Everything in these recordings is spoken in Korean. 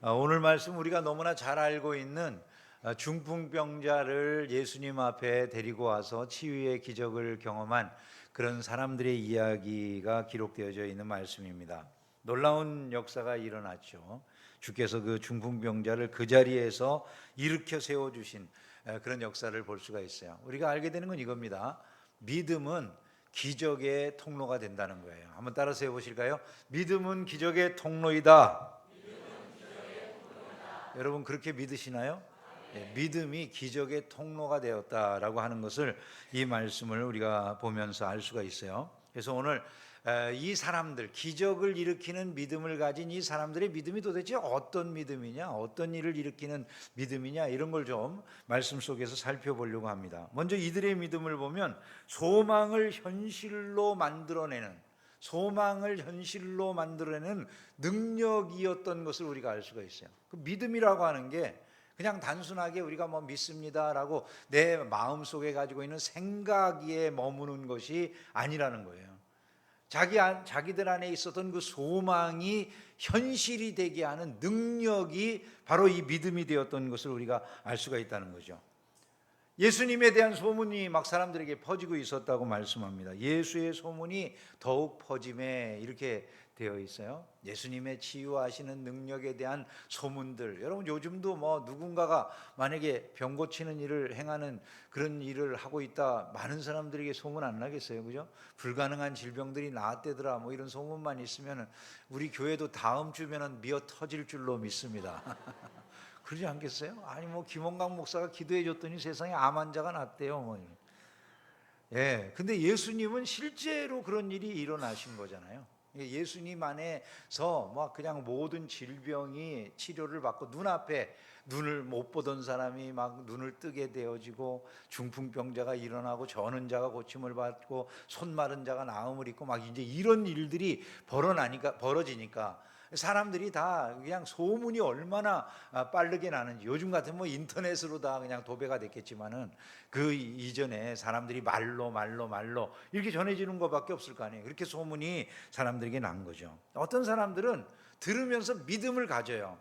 오늘 말씀 우리가 너무나 잘 알고 있는 중풍병자를 예수님 앞에 데리고 와서 치유의 기적을 경험한 그런 사람들의 이야기가 기록되어져 있는 말씀입니다. 놀라운 역사가 일어났죠. 주께서 그 중풍병자를 그 자리에서 일으켜 세워주신 그런 역사를 볼 수가 있어요. 우리가 알게 되는 건 이겁니다. 믿음은 기적의 통로가 된다는 거예요. 한번 따라서 해보실까요? 믿음은 기적의 통로이다. 여러분 그렇게 믿으시나요? 네, 믿음이 기적의 통로가 되었다라고 하는 것을 이 말씀을 우리가 보면서 알 수가 있어요. 그래서 오늘 이 사람들, 기적을 일으키는 믿음을 가진 이 사람들의 믿음이 도대체 어떤 믿음이냐, 어떤 일을 일으키는 믿음이냐, 이런 걸 좀 말씀 속에서 살펴보려고 합니다. 먼저 이들의 믿음을 보면 소망을 현실로 만들어내는, 소망을 현실로 만들어내는 능력이었던 것을 우리가 알 수가 있어요. 그 믿음이라고 하는 게 그냥 단순하게 우리가 뭐 믿습니다라고 내 마음속에 가지고 있는 생각에 머무는 것이 아니라는 거예요. 자기들 안에 있었던 그 소망이 현실이 되게 하는 능력이 바로 이 믿음이 되었던 것을 우리가 알 수가 있다는 거죠. 예수님에 대한 소문이 막 사람들에게 퍼지고 있었다고 말씀합니다. 예수의 소문이 더욱 퍼짐에 이렇게 되어 있어요. 예수님의 치유하시는 능력에 대한 소문들. 여러분 요즘도 뭐 누군가가 만약에 병 고치는 일을 행하는 그런 일을 하고 있다, 많은 사람들에게 소문 안 나겠어요, 그죠? 불가능한 질병들이 나았대더라, 뭐 이런 소문만 있으면 우리 교회도 다음 주면은 미어 터질 줄로 믿습니다. 그러지 않겠어요? 아니 뭐 김원강 목사가 기도해 줬더니 세상에 암 환자가 났대요. 뭐. 예. 근데 예수님은 실제로 그런 일이 일어나신 거잖아요. 예수님 안에서 막 그냥 모든 질병이 치료를 받고 눈앞에 눈을 못 보던 사람이 막 눈을 뜨게 되어지고 중풍병자가 일어나고 저는 자가 고침을 받고 손 마른 자가 나음을 입고 막 이제 이런 일들이 벌어지니까 사람들이 다 그냥 소문이 얼마나 빠르게 나는지, 요즘 같으면 뭐 인터넷으로 다 그냥 도배가 됐겠지만은 그 이전에 사람들이 말로 이렇게 전해지는 것밖에 없을 거 아니에요. 그렇게 소문이 사람들에게 난 거죠. 어떤 사람들은 들으면서 믿음을 가져요.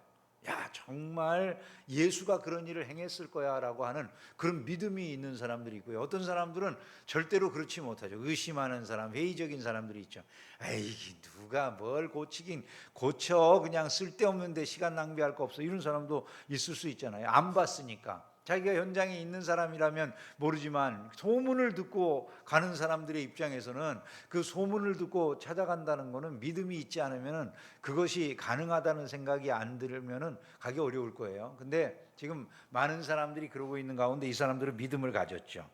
야, 정말 예수가 그런 일을 행했을 거야 라고 하는 그런 믿음이 있는 사람들이 있고요. 어떤 사람들은 절대로 그렇지 못하죠. 의심하는 사람, 회의적인 사람들이 있죠. 에이, 누가 뭘 고치긴 고쳐, 그냥 쓸데없는데 시간 낭비할 거 없어, 이런 사람도 있을 수 있잖아요. 안 봤으니까. 자기가 현장에 있는 사람이라면 모르지만 소문을 듣고 가는 사람들의 입장에서는 그 소문을 듣고 찾아간다는 것은 믿음이 있지 않으면 그것이 가능하다는 생각이 안 들면은 가기 어려울 거예요. 근데 지금 많은 사람들이 그러고 있는 가운데 이 사람들은 믿음을 가졌죠.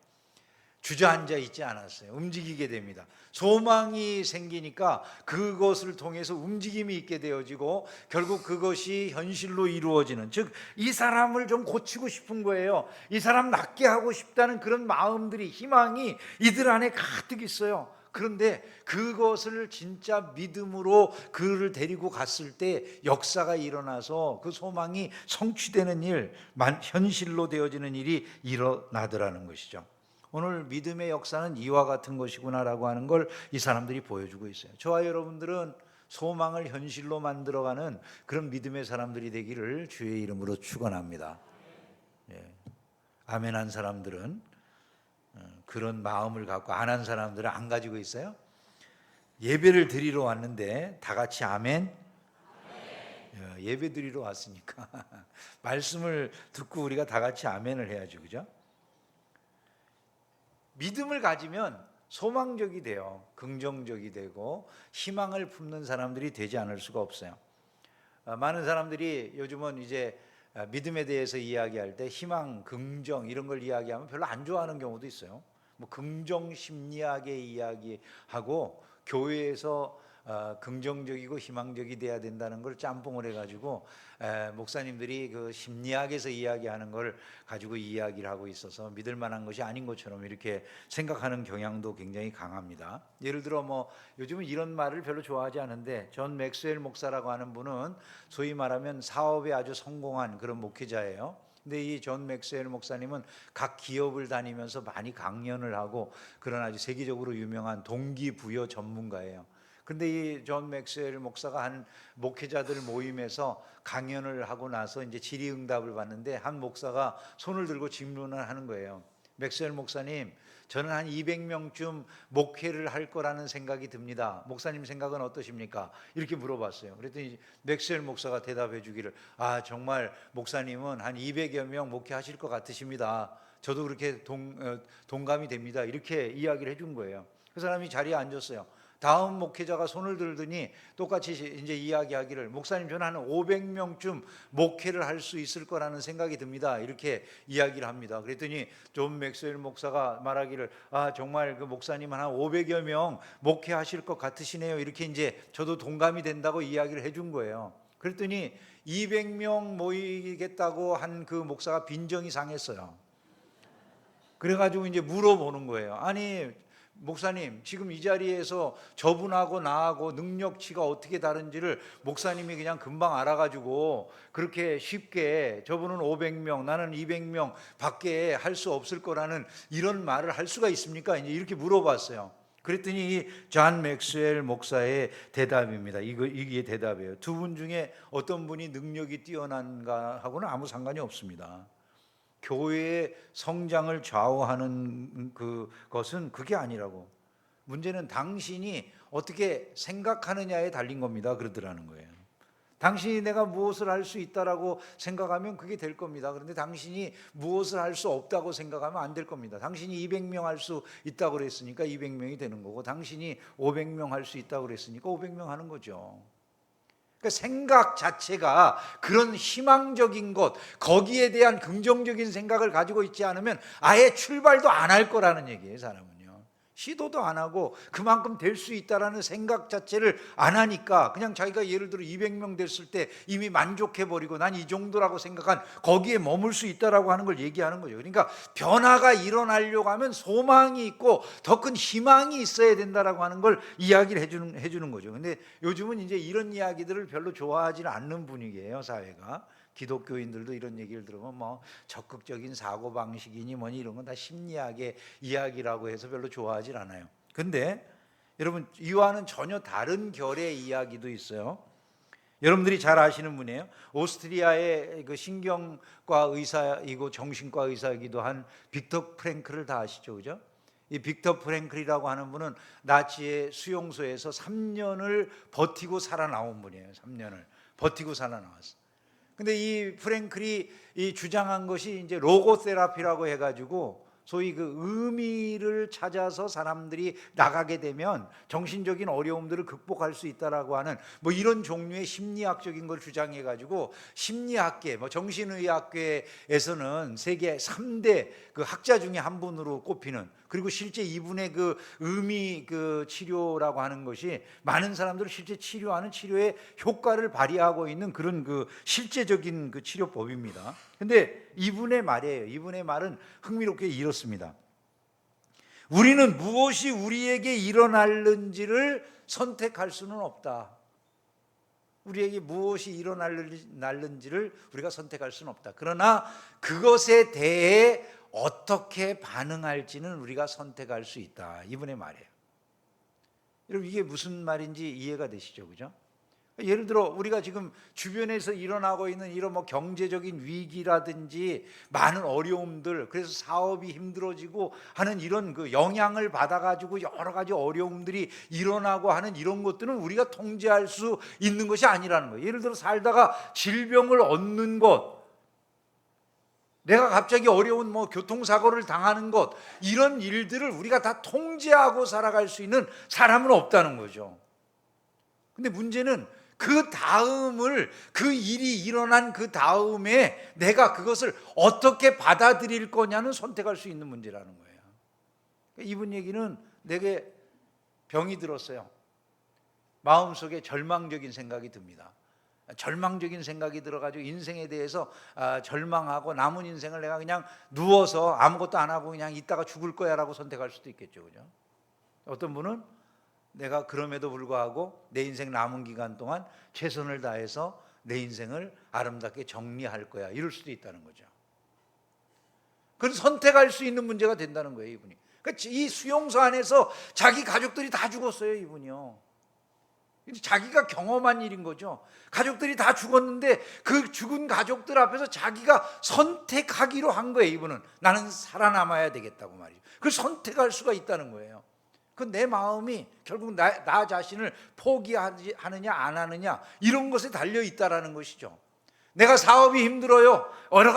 주저앉아 있지 않았어요. 움직이게 됩니다. 소망이 생기니까 그것을 통해서 움직임이 있게 되어지고 결국 그것이 현실로 이루어지는, 즉 이 사람을 좀 고치고 싶은 거예요. 이 사람 낫게 하고 싶다는 그런 마음들이, 희망이 이들 안에 가득 있어요. 그런데 그것을 진짜 믿음으로 그를 데리고 갔을 때 역사가 일어나서 그 소망이 성취되는 일, 현실로 되어지는 일이 일어나더라는 것이죠. 오늘 믿음의 역사는 이와 같은 것이구나라고 하는 걸 이 사람들이 보여주고 있어요. 저와 여러분들은 소망을 현실로 만들어가는 그런 믿음의 사람들이 되기를 주의 이름으로 축원합니다. 예. 아멘한 사람들은 그런 마음을 갖고, 안 한 사람들은 안 가지고 있어요. 예배를 드리러 왔는데 다 같이 아멘. 예배 드리러 왔으니까 말씀을 듣고 우리가 다 같이 아멘을 해야죠, 그죠? 믿음을 가지면 소망적이 돼요. 긍정적이 되고 희망을 품는 사람들이 되지 않을 수가 없어요. 많은 사람들이 요즘은 이제 믿음에 대해서 이야기할 때 희망, 긍정 이런 걸 이야기하면 별로 안 좋아하는 경우도 있어요. 뭐 긍정 심리학의 이야기하고 교회에서 긍정적이고 희망적이 돼야 된다는 걸 짬뽕을 해가지고 목사님들이 그 심리학에서 이야기하는 걸 가지고 이야기를 하고 있어서 믿을 만한 것이 아닌 것처럼 이렇게 생각하는 경향도 굉장히 강합니다. 예를 들어 뭐 요즘은 이런 말을 별로 좋아하지 않은데, 존 맥스웰 목사라고 하는 분은 소위 말하면 사업에 아주 성공한 그런 목회자예요. 근데 이 존 맥스웰 목사님은 각 기업을 다니면서 많이 강연을 하고 그런 아주 세계적으로 유명한 동기부여 전문가예요. 근데 이 존 맥스웰 목사가 한 목회자들 모임에서 강연을 하고 나서 이제 질의응답을 받는데 한 목사가 손을 들고 질문을 하는 거예요. 맥스웰 목사님, 저는 한 200명쯤 목회를 할 거라는 생각이 듭니다. 목사님 생각은 어떠십니까? 이렇게 물어봤어요. 그랬더니 맥스웰 목사가 대답해 주기를, 정말 목사님은 한 200여 명 목회하실 것 같으십니다. 저도 그렇게 동감이 됩니다. 이렇게 이야기를 해준 거예요. 그 사람이 자리에 앉았어요. 다음 목회자가 손을 들더니 똑같이 이제 이야기하기를, 목사님 저는 한 500명쯤 목회를 할 수 있을 거라는 생각이 듭니다. 이렇게 이야기를 합니다. 그랬더니 존 맥스웰 목사가 말하기를, 정말 그 목사님은 한 500여 명 목회하실 것 같으시네요. 이렇게 이제 저도 동감이 된다고 이야기를 해준 거예요. 그랬더니 200명 모이겠다고 한 그 목사가 빈정이 상했어요. 그래가지고 이제 물어보는 거예요. 아니 목사님, 지금 이 자리에서 저분하고 나하고 능력치가 어떻게 다른지를 목사님이 그냥 금방 알아가지고 그렇게 쉽게 저분은 500명 나는 200명 밖에 할 수 없을 거라는 이런 말을 할 수가 있습니까? 이제 이렇게 물어봤어요. 그랬더니 이 존 맥스웰 목사의 대답입니다. 이게 대답이에요. 두 분 중에 어떤 분이 능력이 뛰어난가 하고는 아무 상관이 없습니다. 교회의 성장을 좌우하는 그것은 그게 아니라고. 문제는 당신이 어떻게 생각하느냐에 달린 겁니다. 그러더라는 거예요. 당신이 내가 무엇을 할 수 있다라고 생각하면 그게 될 겁니다. 그런데 당신이 무엇을 할 수 없다고 생각하면 안 될 겁니다. 당신이 200명 할 수 있다고 그랬으니까 200명이 되는 거고, 당신이 500명 할 수 있다고 그랬으니까 500명 하는 거죠. 그러니까 생각 자체가 그런 희망적인 것, 거기에 대한 긍정적인 생각을 가지고 있지 않으면 아예 출발도 안 할 거라는 얘기예요. 사람은요, 시도도 안 하고 그만큼 될 수 있다라는 생각 자체를 안 하니까 그냥 자기가 예를 들어 200명 됐을 때 이미 만족해버리고 난 이 정도라고 생각한 거기에 머물 수 있다라고 하는 걸 얘기하는 거죠. 그러니까 변화가 일어나려고 하면 소망이 있고 더 큰 희망이 있어야 된다라고 하는 걸 이야기를 해주는 거죠. 근데 요즘은 이제 이런 이야기들을 별로 좋아하지 않는 분위기예요, 사회가. 기독교인들도 이런 얘기를 들으면 뭐 적극적인 사고방식이니 뭐니 이런 건 다 심리학의 이야기라고 해서 별로 좋아하지 않아요. 근데 여러분, 이와는 전혀 다른 결의 이야기도 있어요. 여러분들이 잘 아시는 분이에요. 오스트리아의 그 신경과 의사이고 정신과 의사이기도 한 빅터 프랭클을 다 아시죠, 그죠? 이 빅터 프랭클이라고 하는 분은 나치의 수용소에서 3년을 버티고 살아나온 분이에요. 3년을 버티고 살아나왔어요. 근데 이 프랭클이 이 주장한 것이 이제 로고테라피라고 해가지고 소위 그 의미를 찾아서 사람들이 나가게 되면 정신적인 어려움들을 극복할 수 있다라고 하는 뭐 이런 종류의 심리학적인 걸 주장해가지고 심리학계, 뭐 정신의학계에서는 세계 3대 그 학자 중에 한 분으로 꼽히는, 그리고 실제 이분의 그 의미 그 치료라고 하는 것이 많은 사람들을 실제 치료하는 치료의 효과를 발휘하고 있는 그런 그 실제적인 그 치료법입니다. 근데 이분의 말이에요. 이분의 말은 흥미롭게 이렇습니다. 우리는 무엇이 우리에게 일어날는지를 선택할 수는 없다. 우리에게 무엇이 일어날는지를 우리가 선택할 수는 없다. 그러나 그것에 대해 어떻게 반응할지는 우리가 선택할 수 있다. 이분의 말이에요. 여러분, 이게 무슨 말인지 이해가 되시죠? 그죠? 예를 들어 우리가 지금 주변에서 일어나고 있는 이런 뭐 경제적인 위기라든지 많은 어려움들, 그래서 사업이 힘들어지고 하는 이런 그 영향을 받아가지고 여러 가지 어려움들이 일어나고 하는 이런 것들은 우리가 통제할 수 있는 것이 아니라는 거예요. 예를 들어 살다가 질병을 얻는 것, 내가 갑자기 어려운 뭐 교통사고를 당하는 것, 이런 일들을 우리가 다 통제하고 살아갈 수 있는 사람은 없다는 거죠. 근데 문제는 그 다음을, 그 일이 일어난 그 다음에 내가 그것을 어떻게 받아들일 거냐는 선택할 수 있는 문제라는 거예요. 이분 얘기는 내게 병이 들었어요. 마음속에 절망적인 생각이 듭니다. 절망적인 생각이 들어가지고 인생에 대해서 절망하고 남은 인생을 내가 그냥 누워서 아무것도 안 하고 그냥 있다가 죽을 거야 라고 선택할 수도 있겠죠, 그죠? 어떤 분은 내가 그럼에도 불구하고 내 인생 남은 기간 동안 최선을 다해서 내 인생을 아름답게 정리할 거야, 이럴 수도 있다는 거죠. 그건 선택할 수 있는 문제가 된다는 거예요, 이분이. 그러니까 이 수용소 안에서 자기 가족들이 다 죽었어요, 이분이요. 자기가 경험한 일인 거죠. 가족들이 다 죽었는데 그 죽은 가족들 앞에서 자기가 선택하기로 한 거예요. 이분은 나는 살아남아야 되겠다고 말이죠. 그걸 선택할 수가 있다는 거예요. 그 내 마음이 결국 나 자신을 포기하느냐 안 하느냐 이런 것에 달려 있다라는 것이죠. 내가 사업이 힘들어요. 여러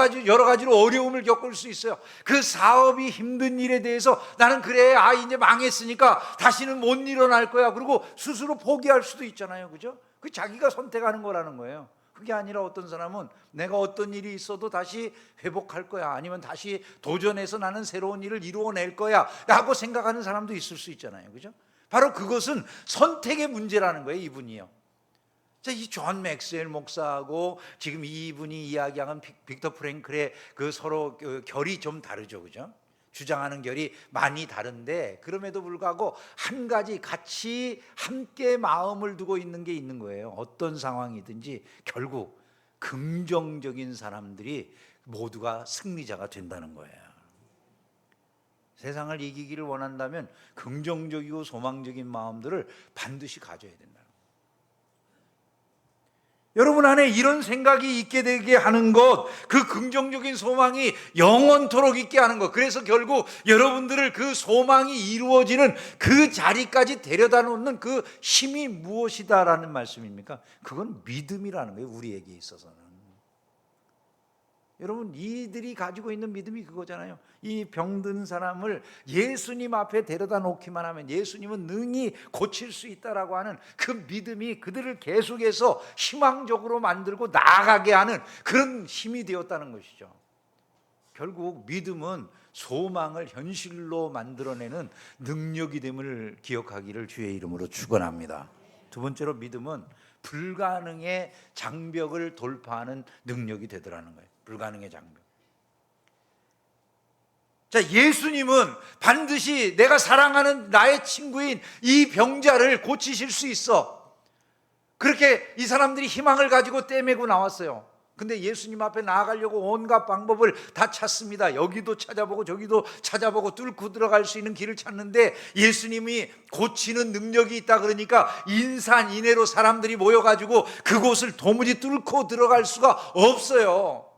가지로 어려움을 겪을 수 있어요. 그 사업이 힘든 일에 대해서 나는 그래, 이제 망했으니까 다시는 못 일어날 거야. 그리고 스스로 포기할 수도 있잖아요. 그죠? 그 자기가 선택하는 거라는 거예요. 그게 아니라 어떤 사람은 내가 어떤 일이 있어도 다시 회복할 거야. 아니면 다시 도전해서 나는 새로운 일을 이루어낼 거야. 라고 생각하는 사람도 있을 수 있잖아요. 그죠? 바로 그것은 선택의 문제라는 거예요. 이분이요. 자, 이 존 맥스웰 목사하고 지금 이분이 이야기하는 빅터 프랭클의 그 서로 결이 좀 다르죠. 그죠? 주장하는 결이 많이 다른데 그럼에도 불구하고 한 가지 같이 함께 마음을 두고 있는 게 있는 거예요. 어떤 상황이든지 결국 긍정적인 사람들이 모두가 승리자가 된다는 거예요. 세상을 이기기를 원한다면 긍정적이고 소망적인 마음들을 반드시 가져야 된다. 여러분 안에 이런 생각이 있게 되게 하는 것, 그 긍정적인 소망이 영원토록 있게 하는 것, 그래서 결국 여러분들을 그 소망이 이루어지는 그 자리까지 데려다 놓는 그 힘이 무엇이다라는 말씀입니까? 그건 믿음이라는 거예요. 우리에게 있어서는. 여러분, 이들이 가지고 있는 믿음이 그거잖아요. 이 병든 사람을 예수님 앞에 데려다 놓기만 하면 예수님은 능히 고칠 수 있다라고 하는 그 믿음이 그들을 계속해서 희망적으로 만들고 나아가게 하는 그런 힘이 되었다는 것이죠. 결국 믿음은 소망을 현실로 만들어내는 능력이 됨을 기억하기를 주의 이름으로 축원합니다. 두 번째로 믿음은 불가능의 장벽을 돌파하는 능력이 되더라는 거예요. 불가능의 장벽. 자, 예수님은 반드시 내가 사랑하는 나의 친구인 이 병자를 고치실 수 있어. 그렇게 이 사람들이 희망을 가지고 떼매고 나왔어요. 근데 예수님 앞에 나아가려고 온갖 방법을 다 찾습니다. 여기도 찾아보고 저기도 찾아보고 뚫고 들어갈 수 있는 길을 찾는데 예수님이 고치는 능력이 있다 그러니까 인산인해로 사람들이 모여가지고 그곳을 도무지 뚫고 들어갈 수가 없어요.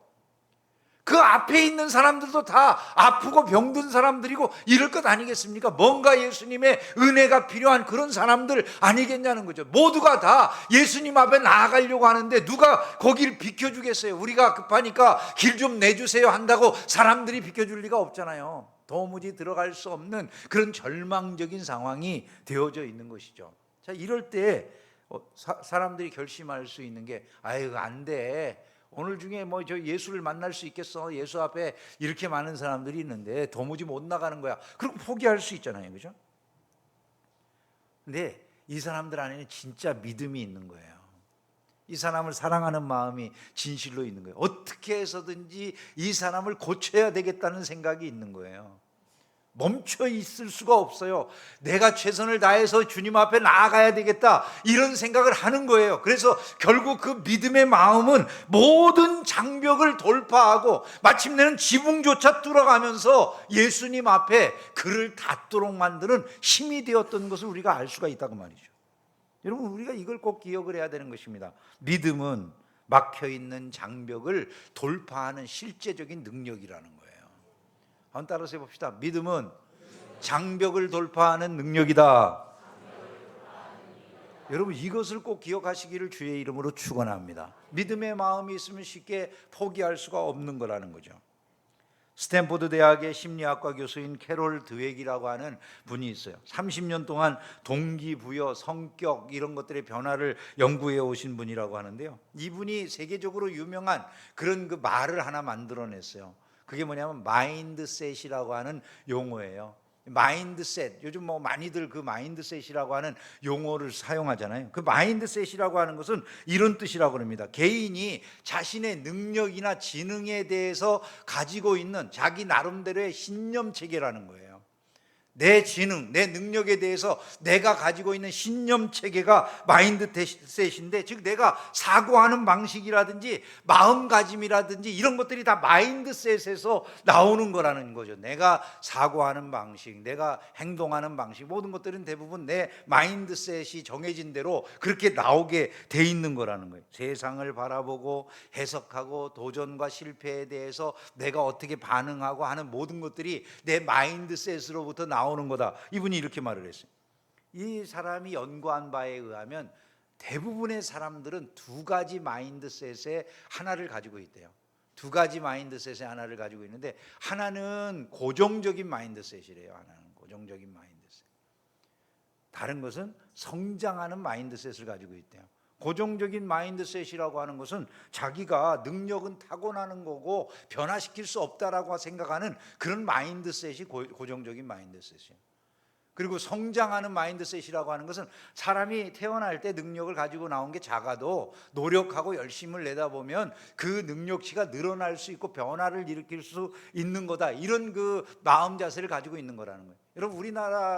그 앞에 있는 사람들도 다 아프고 병든 사람들이고 이럴 것 아니겠습니까? 뭔가 예수님의 은혜가 필요한 그런 사람들 아니겠냐는 거죠. 모두가 다 예수님 앞에 나아가려고 하는데 누가 거기를 비켜주겠어요? 우리가 급하니까 길 좀 내주세요 한다고 사람들이 비켜줄 리가 없잖아요. 도무지 들어갈 수 없는 그런 절망적인 상황이 되어져 있는 것이죠. 자, 이럴 때 사람들이 결심할 수 있는 게 아유 안 돼. 오늘 중에 뭐 저 예수를 만날 수 있겠어? 예수 앞에 이렇게 많은 사람들이 있는데 도무지 못 나가는 거야. 그리고 포기할 수 있잖아요. 그죠? 근데 이 사람들 안에는 진짜 믿음이 있는 거예요. 이 사람을 사랑하는 마음이 진실로 있는 거예요. 어떻게 해서든지 이 사람을 고쳐야 되겠다는 생각이 있는 거예요. 멈춰 있을 수가 없어요. 내가 최선을 다해서 주님 앞에 나아가야 되겠다 이런 생각을 하는 거예요. 그래서 결국 그 믿음의 마음은 모든 장벽을 돌파하고 마침내는 지붕조차 뚫어가면서 예수님 앞에 그를 닿도록 만드는 힘이 되었던 것을 우리가 알 수가 있다고 말이죠. 여러분, 우리가 이걸 꼭 기억을 해야 되는 것입니다. 믿음은 막혀있는 장벽을 돌파하는 실제적인 능력이라는 거예요. 한번 따라서 해봅시다. 믿음은 장벽을 돌파하는 능력이다. 여러분, 이것을 꼭 기억하시기를 주의 이름으로 축원합니다. 믿음의 마음이 있으면 쉽게 포기할 수가 없는 거라는 거죠. 스탠포드 대학의 심리학과 교수인 캐롤 드웩이라고 하는 분이 있어요. 30년 동안 동기부여, 성격 이런 것들의 변화를 연구해 오신 분이라고 하는데요. 이분이 세계적으로 유명한 그런 그 말을 하나 만들어냈어요. 그게 뭐냐면 마인드셋이라고 하는 용어예요. 마인드셋, 요즘 뭐 많이들 그 마인드셋이라고 하는 용어를 사용하잖아요. 그 마인드셋이라고 하는 것은 이런 뜻이라고 합니다. 개인이 자신의 능력이나 지능에 대해서 가지고 있는 자기 나름대로의 신념 체계라는 거예요. 내 지능, 내 능력에 대해서 내가 가지고 있는 신념 체계가 마인드셋인데, 즉 내가 사고하는 방식이라든지 마음가짐이라든지 이런 것들이 다 마인드셋에서 나오는 거라는 거죠. 내가 사고하는 방식, 내가 행동하는 방식, 모든 것들은 대부분 내 마인드셋이 정해진 대로 그렇게 나오게 돼 있는 거라는 거예요. 세상을 바라보고 해석하고 도전과 실패에 대해서 내가 어떻게 반응하고 하는 모든 것들이 내 마인드셋으로부터 나오는 거다. 이분이 이렇게 말을 했어요. 이 사람이 연구한 바에 의하면 대부분의 사람들은 두 가지 마인드셋의 하나를 가지고 있대요. 두 가지 마인드셋의 하나를 가지고 있는데, 하나는 고정적인 마인드셋이래요. 하나는 고정적인 마인드셋. 다른 것은 성장하는 마인드셋을 가지고 있대요. 고정적인 마인드셋이라고 하는 것은 자기가 능력은 타고나는 거고 변화시킬 수 없다라고 생각하는 그런 마인드셋이 고정적인 마인드셋이에요. 그리고 성장하는 마인드셋이라고 하는 것은 사람이 태어날 때 능력을 가지고 나온 게 작아도 노력하고 열심을 내다보면 그 능력치가 늘어날 수 있고 변화를 일으킬 수 있는 거다, 이런 그 마음 자세를 가지고 있는 거라는 거예요. 여러분,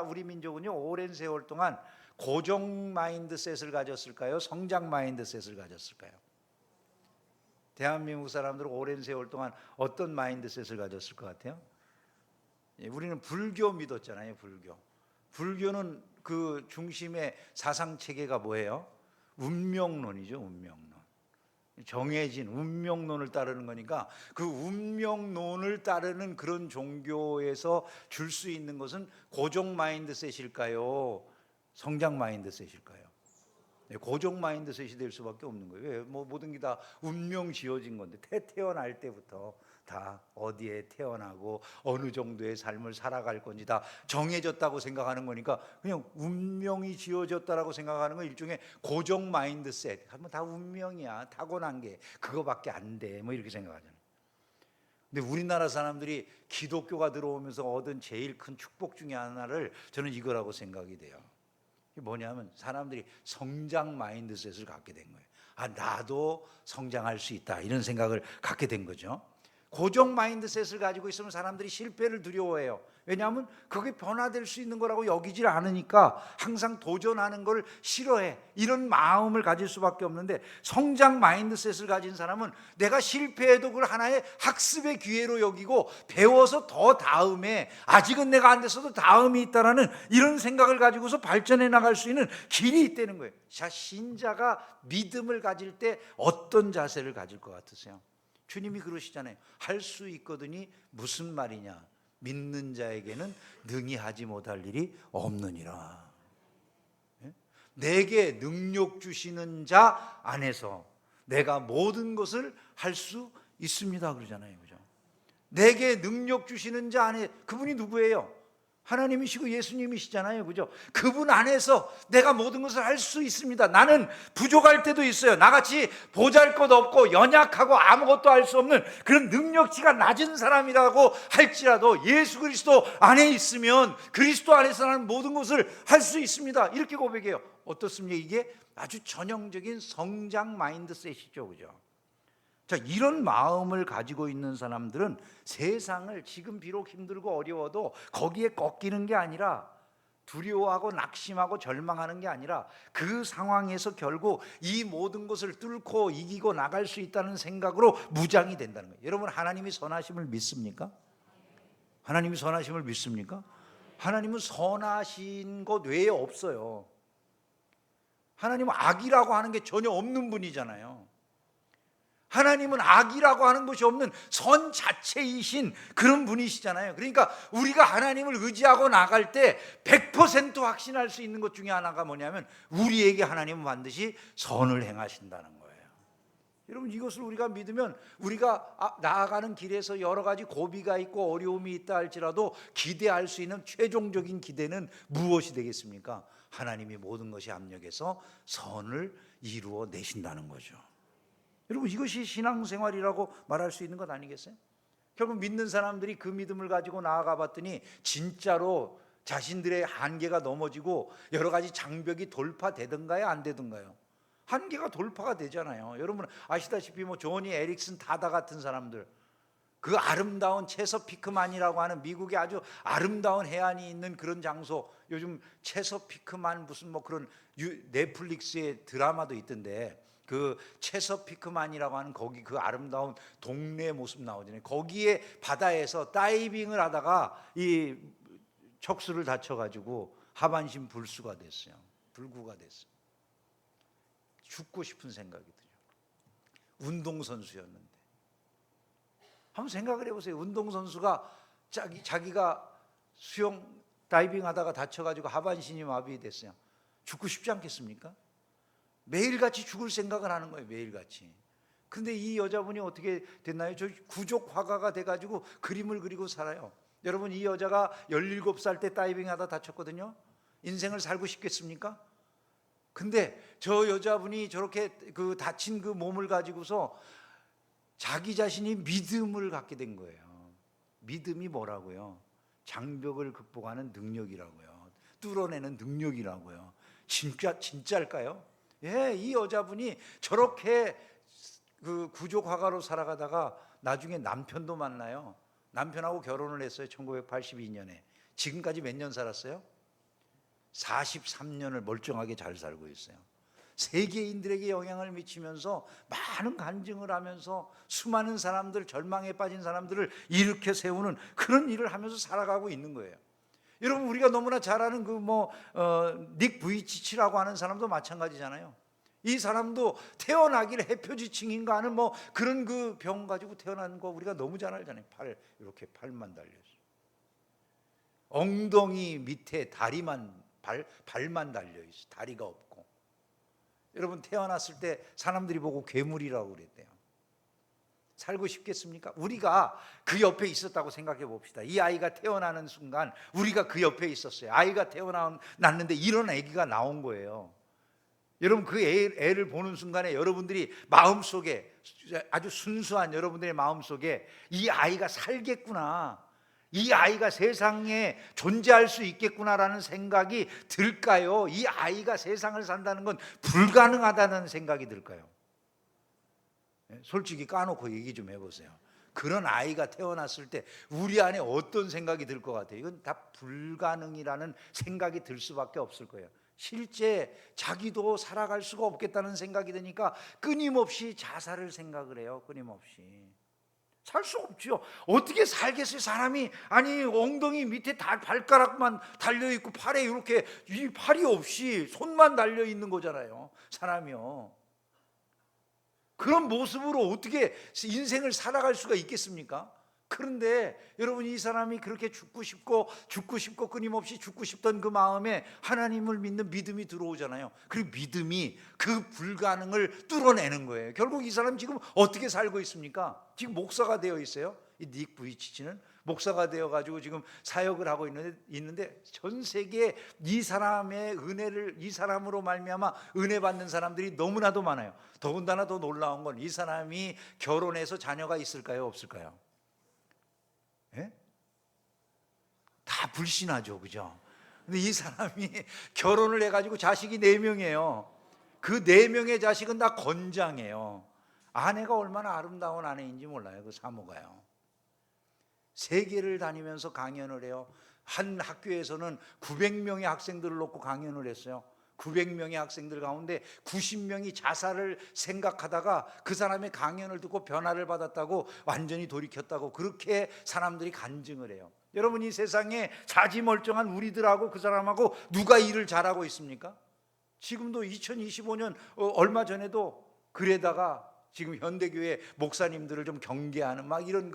우리 민족은요, 오랜 세월 동안 고정 마인드셋을 가졌을까요? 성장 마인드셋을 가졌을까요? 대한민국 사람들은 오랜 세월 동안 어떤 마인드셋을 가졌을 것 같아요? 우리는 불교 믿었잖아요. 불교는 그 중심의 사상 체계가 뭐예요? 운명론이죠. 운명론. 정해진 운명론을 따르는 거니까, 그 운명론을 따르는 그런 종교에서 줄 수 있는 것은 고정 마인드셋일까요? 성장 마인드셋일까요? 고정 마인드셋이 될 수밖에 없는 거예요. 왜? 모든 게 다 운명 지어진 건데, 태어날 때부터 다 어디에 태어나고 어느 정도의 삶을 살아갈 건지 다 정해졌다고 생각하는 거니까, 그냥 운명이 지어졌다라고 생각하는 건 일종의 고정 마인드셋. 다 운명이야, 타고난 게 그거밖에 안 돼, 뭐 이렇게 생각하잖아요. 근데 우리나라 사람들이 기독교가 들어오면서 얻은 제일 큰 축복 중에 하나를 저는 이거라고 생각이 돼요. 이게 뭐냐면, 사람들이 성장 마인드셋을 갖게 된 거예요. 나도 성장할 수 있다, 이런 생각을 갖게 된 거죠. 고정 마인드셋을 가지고 있으면 사람들이 실패를 두려워해요. 왜냐하면 그게 변화될 수 있는 거라고 여기질 않으니까 항상 도전하는 걸 싫어해. 이런 마음을 가질 수밖에 없는데, 성장 마인드셋을 가진 사람은 내가 실패해도 그걸 하나의 학습의 기회로 여기고 배워서 더 다음에, 아직은 내가 안 됐어도 다음이 있다라는 이런 생각을 가지고서 발전해 나갈 수 있는 길이 있다는 거예요. 자, 신자가 믿음을 가질 때 어떤 자세를 가질 것 같으세요? 주님이 그러시잖아요. 할 수 있거든이 무슨 말이냐? 믿는 자에게는 능히 하지 못할 일이 없느니라. 내게 능력 주시는 자 안에서 내가 모든 것을 할 수 있습니다, 그러잖아요. 그죠? 내게 능력 주시는 자 안에, 그분이 누구예요? 하나님이시고 예수님이시잖아요. 그죠? 그분 안에서 내가 모든 것을 할 수 있습니다. 나는 부족할 때도 있어요. 나같이 보잘것없고 연약하고 아무것도 할 수 없는 그런 능력치가 낮은 사람이라고 할지라도 예수 그리스도 안에 있으면 그리스도 안에서 나는 모든 것을 할 수 있습니다, 이렇게 고백해요. 어떻습니까? 이게 아주 전형적인 성장 마인드셋이죠. 그죠? 자, 이런 마음을 가지고 있는 사람들은 세상을, 지금 비록 힘들고 어려워도 거기에 꺾이는 게 아니라, 두려워하고 낙심하고 절망하는 게 아니라, 그 상황에서 결국 이 모든 것을 뚫고 이기고 나갈 수 있다는 생각으로 무장이 된다는 거예요. 여러분, 하나님이 선하심을 믿습니까? 하나님이 선하심을 믿습니까? 하나님은 선하신 것 외에 없어요. 하나님은 악이라고 하는 게 전혀 없는 분이잖아요. 하나님은 악이라고 하는 것이 없는 선 자체이신 그런 분이시잖아요. 그러니까 우리가 하나님을 의지하고 나갈 때 100% 확신할 수 있는 것 중에 하나가 뭐냐면, 우리에게 하나님은 반드시 선을 행하신다는 거예요. 여러분, 이것을 우리가 믿으면 우리가 나아가는 길에서 여러 가지 고비가 있고 어려움이 있다 할지라도 기대할 수 있는 최종적인 기대는 무엇이 되겠습니까? 하나님이 모든 것이 합력해서 선을 이루어 내신다는 거죠. 여러분, 이것이 신앙생활이라고 말할 수 있는 것 아니겠어요? 결국 믿는 사람들이 그 믿음을 가지고 나아가 봤더니 진짜로 자신들의 한계가 넘어지고 여러 가지 장벽이 돌파되든가요, 안 되든가요? 한계가 돌파가 되잖아요. 여러분 아시다시피 조니 에릭슨 타다 같은 사람들, 그 아름다운 체서피크만이라고 하는 미국의 아주 아름다운 해안이 있는 그런 장소, 요즘 체서피크만 무슨 뭐 그런 넷플릭스의 드라마도 있던데, 그 체서피크만이라고 하는 거기 그 아름다운 동네 모습 나오잖아요. 거기에 바다에서 다이빙을 하다가 이 척수를 다쳐가지고 하반신 불수가 됐어요. 불구가 됐어요. 죽고 싶은 생각이 들어요. 운동선수였는데. 한번 생각을 해보세요. 운동선수가 자기가 수영 다이빙 하다가 다쳐가지고 하반신이 마비됐어요. 죽고 싶지 않겠습니까? 매일같이 죽을 생각을 하는 거예요. 매일같이. 근데 이 여자분이 어떻게 됐나요? 저 구족 화가가 돼가지고 그림을 그리고 살아요. 여러분, 이 여자가 17살 때 다이빙 하다 다쳤거든요. 인생을 살고 싶겠습니까? 근데 저 여자분이 저렇게 그 다친 그 몸을 가지고서 자기 자신이 믿음을 갖게 된 거예요. 믿음이 뭐라고요? 장벽을 극복하는 능력이라고요. 뚫어내는 능력이라고요. 진짜일까요? 예, 이 여자분이 저렇게 그 구족 화가로 살아가다가 나중에 남편도 만나요. 남편하고 결혼을 했어요. 1982년에. 지금까지 몇 년 살았어요? 43년을 멀쩡하게 잘 살고 있어요. 세계인들에게 영향을 미치면서 많은 간증을 하면서 수많은 사람들, 절망에 빠진 사람들을 일으켜 세우는 그런 일을 하면서 살아가고 있는 거예요. 여러분, 우리가 너무나 잘 아는 닉 부이치치라고 하는 사람도 마찬가지잖아요. 이 사람도 태어나기를 해표지층인가 하는 그런 그 병 가지고 태어난 거 우리가 너무 잘 알잖아요. 이렇게 팔만 달려 있어요. 엉덩이 밑에 발만 달려 있어요. 다리가 없고. 여러분, 태어났을 때 사람들이 보고 괴물이라고 그랬대요. 살고 싶겠습니까? 우리가 그 옆에 있었다고 생각해 봅시다. 이 아이가 태어나는 순간 우리가 그 옆에 있었어요. 아이가 태어났는데 이런 아기가 나온 거예요. 여러분, 그 애를 보는 순간에 여러분들이 마음속에, 아주 순수한 여러분들의 마음속에 이 아이가 살겠구나, 이 아이가 세상에 존재할 수 있겠구나라는 생각이 들까요? 이 아이가 세상을 산다는 건 불가능하다는 생각이 들까요? 솔직히 까놓고 얘기 좀 해보세요. 그런 아이가 태어났을 때 우리 안에 어떤 생각이 들 것 같아요? 이건 다 불가능이라는 생각이 들 수밖에 없을 거예요. 실제 자기도 살아갈 수가 없겠다는 생각이 드니까 끊임없이 자살을 생각을 해요. 끊임없이. 살 수 없죠. 어떻게 살겠어요? 사람이, 아니, 엉덩이 밑에 발가락만 달려있고 팔에 이렇게 이 팔이 없이 손만 달려있는 거잖아요. 사람이요. 그런 모습으로 어떻게 인생을 살아갈 수가 있겠습니까? 그런데 여러분, 이 사람이 그렇게 죽고 싶고 끊임없이 죽고 싶던 그 마음에 하나님을 믿는 믿음이 들어오잖아요. 그리고 믿음이 그 불가능을 뚫어내는 거예요. 결국 이 사람 지금 어떻게 살고 있습니까? 지금 목사가 되어 있어요. 이 닉 부이치치는 목사가 되어가지고 지금 사역을 하고 있는데 전 세계에 이 사람의 은혜를, 이 사람으로 말미암아 은혜 받는 사람들이 너무나도 많아요. 더군다나 더 놀라운 건 이 사람이 결혼해서 자녀가 있을까요? 없을까요? 예? 다 불신하죠, 그죠? 근데 이 사람이 결혼을 해가지고 자식이 4명이에요. 그 4명의 자식은 다 건장해요. 아내가 얼마나 아름다운 아내인지 몰라요, 그 사모가요. 세계를 다니면서 강연을 해요. 한 학교에서는 900명의 학생들을 놓고 강연을 했어요. 900명의 학생들 가운데 90명이 자살을 생각하다가 그 사람의 강연을 듣고 변화를 받았다고, 완전히 돌이켰다고 그렇게 사람들이 간증을 해요. 여러분, 이 세상에 자지멀쩡한 우리들하고 그 사람하고 누가 일을 잘하고 있습니까? 지금도 2025년 얼마 전에도 글에다가 지금 현대교회 목사님들을 좀 경계하는 이런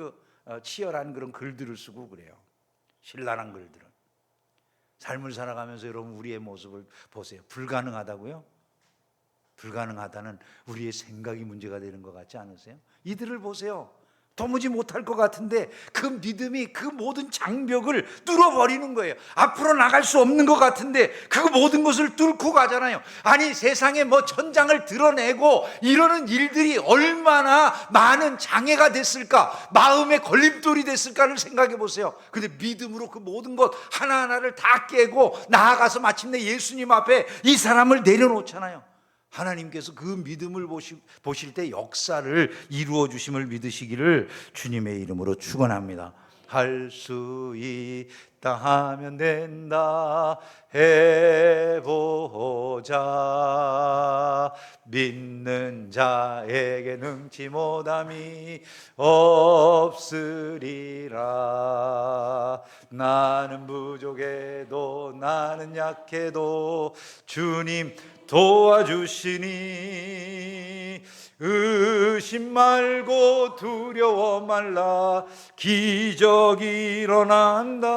치열한 그런 글들을 쓰고 그래요. 신랄한 글들을. 삶을 살아가면서 여러분, 우리의 모습을 보세요. 불가능하다고요? 불가능하다는 우리의 생각이 문제가 되는 것 같지 않으세요? 이들을 보세요. 도무지 못할 것 같은데 그 믿음이 그 모든 장벽을 뚫어버리는 거예요. 앞으로 나갈 수 없는 것 같은데 그 모든 것을 뚫고 가잖아요. 아니, 세상에 천장을 드러내고 이러는 일들이 얼마나 많은 장애가 됐을까, 마음의 걸림돌이 됐을까를 생각해 보세요. 근데 믿음으로 그 모든 것 하나하나를 다 깨고 나아가서 마침내 예수님 앞에 이 사람을 내려놓잖아요. 하나님께서 그 믿음을 보실 때 역사를 이루어 주심을 믿으시기를 주님의 이름으로 축원합니다. 할 수 있다 하면 된다 해보자. 믿는 자에게 능치 못함이 없으리라. 나는 부족해도 나는 약해도 주님 도와주시니 의심 말고 두려워 말라. 기적이 일어난다.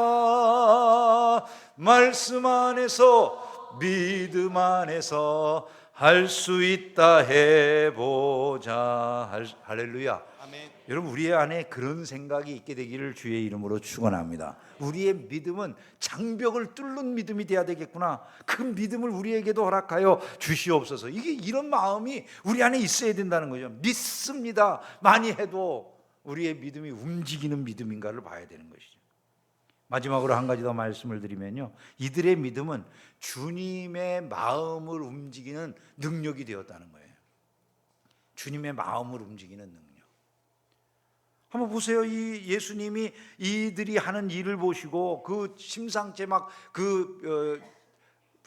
말씀 안에서 믿음 안에서 할 수 있다 해보자. 할렐루야. 아멘. 여러분, 우리 안에 그런 생각이 있게 되기를 주의 이름으로 축원합니다. 우리의 믿음은 장벽을 뚫는 믿음이 돼야 되겠구나. 그 믿음을 우리에게도 허락하여 주시옵소서. 이런 마음이 우리 안에 있어야 된다는 거죠. 믿습니다 많이 해도 우리의 믿음이 움직이는 믿음인가를 봐야 되는 것이죠. 마지막으로 한 가지 더 말씀을 드리면요, 이들의 믿음은 주님의 마음을 움직이는 능력이 되었다는 거예요. 주님의 마음을 움직이는 능력. 한번 보세요. 이 예수님이 이들이 하는 일을 보시고 그 심상치 막 그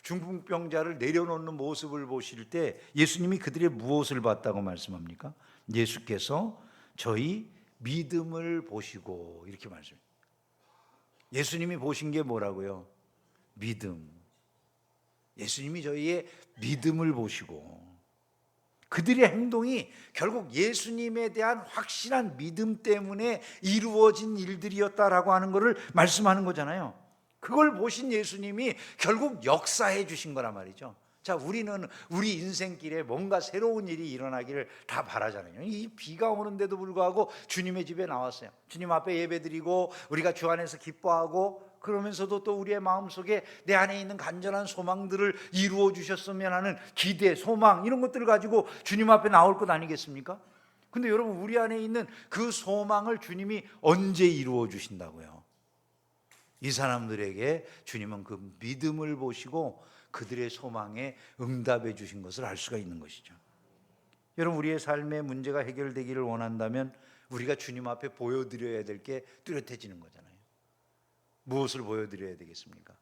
중풍병자를 내려놓는 모습을 보실 때 예수님이 그들의 무엇을 봤다고 말씀합니까? 예수께서 저희 믿음을 보시고 이렇게 말씀해요. 예수님이 보신 게 뭐라고요? 믿음. 예수님이 저희의 믿음을 보시고 그들의 행동이 결국 예수님에 대한 확실한 믿음 때문에 이루어진 일들이었다라고 하는 것을 말씀하는 거잖아요. 그걸 보신 예수님이 결국 역사해 주신 거란 말이죠. 자, 우리는 우리 인생길에 뭔가 새로운 일이 일어나기를 다 바라잖아요. 이 비가 오는데도 불구하고 주님의 집에 나왔어요. 주님 앞에 예배드리고 우리가 주 안에서 기뻐하고, 그러면서도 또 우리의 마음속에 내 안에 있는 간절한 소망들을 이루어 주셨으면 하는 기대, 소망, 이런 것들을 가지고 주님 앞에 나올 것 아니겠습니까? 근데 여러분, 우리 안에 있는 그 소망을 주님이 언제 이루어 주신다고요? 이 사람들에게 주님은 그 믿음을 보시고 그들의 소망에 응답해 주신 것을 알 수가 있는 것이죠. 여러분, 우리의 삶의 문제가 해결되기를 원한다면 우리가 주님 앞에 보여드려야 될 게 뚜렷해지는 거잖아요. 무엇을 보여드려야 되겠습니까?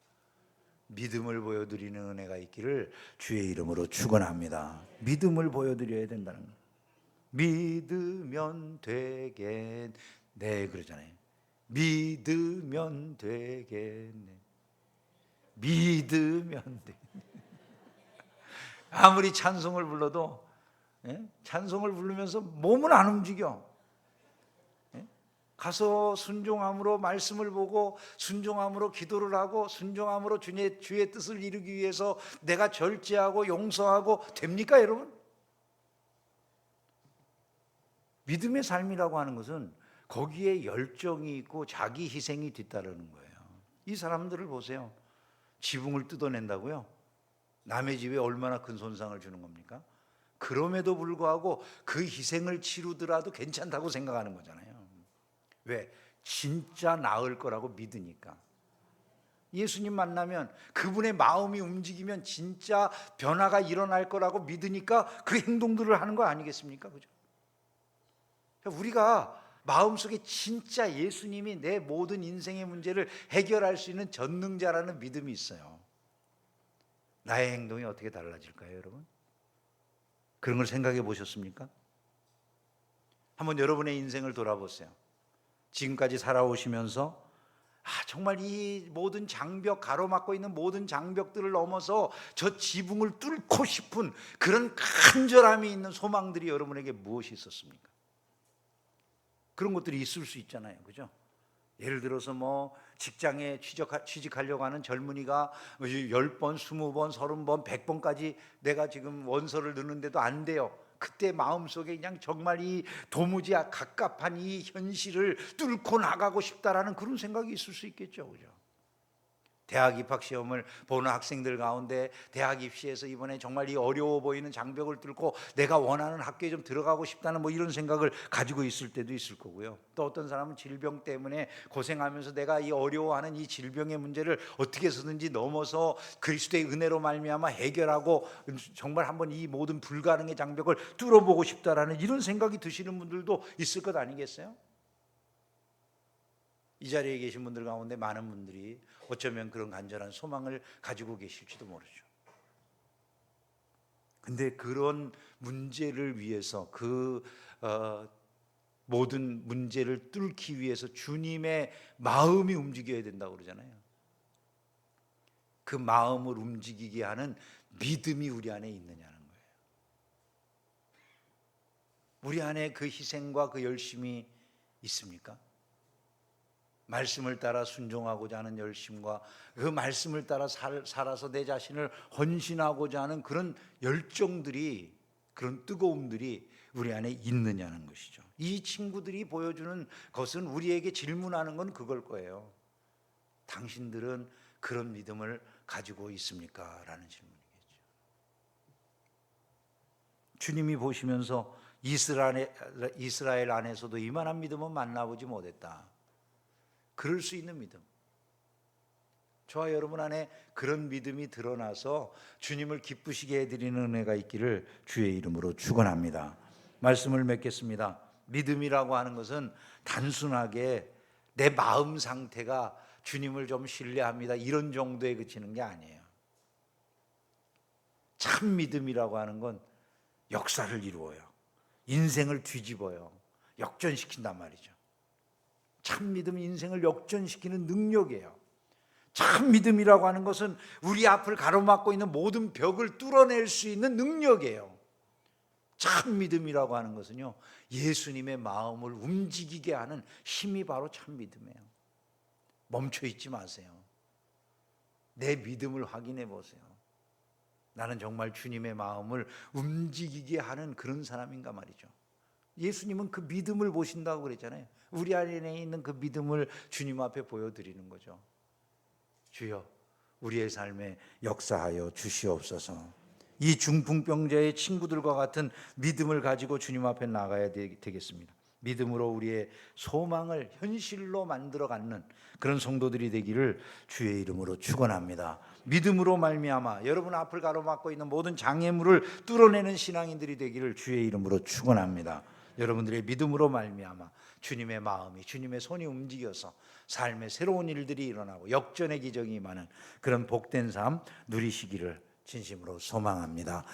믿음을 보여드리는 은혜가 있기를 주의 이름으로 축원합니다. 믿음을 보여드려야 된다는 거예요. 믿으면 되겠네 그러잖아요. 믿으면 되겠네. 믿으면 돼. 아무리 찬송을 불러도 찬송을 부르면서 몸은 안 움직여. 가서 순종함으로 말씀을 보고 순종함으로 기도를 하고 순종함으로 주의 뜻을 이루기 위해서 내가 절제하고 용서하고 됩니까, 여러분? 믿음의 삶이라고 하는 것은 거기에 열정이 있고 자기 희생이 뒤따르는 거예요. 이 사람들을 보세요. 지붕을 뜯어낸다고요? 남의 집에 얼마나 큰 손상을 주는 겁니까? 그럼에도 불구하고 그 희생을 치르더라도 괜찮다고 생각하는 거잖아요. 왜? 진짜 나을 거라고 믿으니까. 예수님 만나면 그분의 마음이 움직이면 진짜 변화가 일어날 거라고 믿으니까 그 행동들을 하는 거 아니겠습니까? 그죠? 우리가 마음속에 진짜 예수님이 내 모든 인생의 문제를 해결할 수 있는 전능자라는 믿음이 있어요. 나의 행동이 어떻게 달라질까요, 여러분? 그런 걸 생각해 보셨습니까? 한번 여러분의 인생을 돌아보세요. 지금까지 살아오시면서 정말 이 모든 장벽, 가로막고 있는 모든 장벽들을 넘어서 저 지붕을 뚫고 싶은 그런 간절함이 있는 소망들이 여러분에게 무엇이 있었습니까? 그런 것들이 있을 수 있잖아요, 그죠? 예를 들어서 뭐 직장에 취직하려고 하는 젊은이가 10번, 20번, 30번, 100번까지 내가 지금 원서를 넣는데도 안 돼요. 그때 마음속에 그냥 정말 이 도무지 갑갑한 이 현실을 뚫고 나가고 싶다라는 그런 생각이 있을 수 있겠죠, 그죠? 대학 입학 시험을 보는 학생들 가운데 대학 입시에서 이번에 정말 이 어려워 보이는 장벽을 뚫고 내가 원하는 학교에 좀 들어가고 싶다는 뭐 이런 생각을 가지고 있을 때도 있을 거고요. 또 어떤 사람은 질병 때문에 고생하면서 내가 이 어려워하는 이 질병의 문제를 어떻게 해서든지 넘어서 그리스도의 은혜로 말미암아 해결하고 정말 한번 이 모든 불가능의 장벽을 뚫어보고 싶다라는 이런 생각이 드시는 분들도 있을 것 아니겠어요? 이 자리에 계신 분들 가운데 많은 분들이 어쩌면 그런 간절한 소망을 가지고 계실지도 모르죠. 근데 그런 문제를 위해서 모든 문제를 뚫기 위해서 주님의 마음이 움직여야 된다고 그러잖아요. 그 마음을 움직이게 하는 믿음이 우리 안에 있느냐는 거예요. 우리 안에 그 희생과 그 열심이 있습니까? 말씀을 따라 순종하고자 하는 열심과 그 말씀을 따라 살아서 내 자신을 헌신하고자 하는 그런 열정들이, 그런 뜨거움들이 우리 안에 있느냐는 것이죠. 이 친구들이 보여주는 것은 우리에게 질문하는 건 그걸 거예요. 당신들은 그런 믿음을 가지고 있습니까? 라는 질문이겠죠. 주님이 보시면서 이스라엘 안에서도 이만한 믿음은 만나보지 못했다. 그럴 수 있는 믿음, 저와 여러분 안에 그런 믿음이 드러나서 주님을 기쁘시게 해드리는 은혜가 있기를 주의 이름으로 축원합니다. 말씀을 맺겠습니다. 믿음이라고 하는 것은 단순하게 내 마음 상태가 주님을 좀 신뢰합니다 이런 정도에 그치는 게 아니에요. 참 믿음이라고 하는 건 역사를 이루어요. 인생을 뒤집어요. 역전시킨단 말이죠. 참 믿음은 인생을 역전시키는 능력이에요. 참 믿음이라고 하는 것은 우리 앞을 가로막고 있는 모든 벽을 뚫어낼 수 있는 능력이에요. 참 믿음이라고 하는 것은요, 예수님의 마음을 움직이게 하는 힘이 바로 참 믿음이에요. 멈춰 있지 마세요. 내 믿음을 확인해 보세요. 나는 정말 주님의 마음을 움직이게 하는 그런 사람인가 말이죠. 예수님은 그 믿음을 보신다고 그랬잖아요. 우리 안에 있는 그 믿음을 주님 앞에 보여드리는 거죠. 주여, 우리의 삶에 역사하여 주시옵소서. 이 중풍병자의 친구들과 같은 믿음을 가지고 주님 앞에 나가야 되겠습니다. 믿음으로 우리의 소망을 현실로 만들어 갖는 그런 성도들이 되기를 주의 이름으로 축원합니다. 믿음으로 말미암아 여러분 앞을 가로막고 있는 모든 장애물을 뚫어내는 신앙인들이 되기를 주의 이름으로 축원합니다. 여러분들의 믿음으로 말미암아 주님의 마음이, 주님의 손이 움직여서 삶의 새로운 일들이 일어나고 역전의 기적이 임하는 그런 복된 삶 누리시기를 진심으로 소망합니다.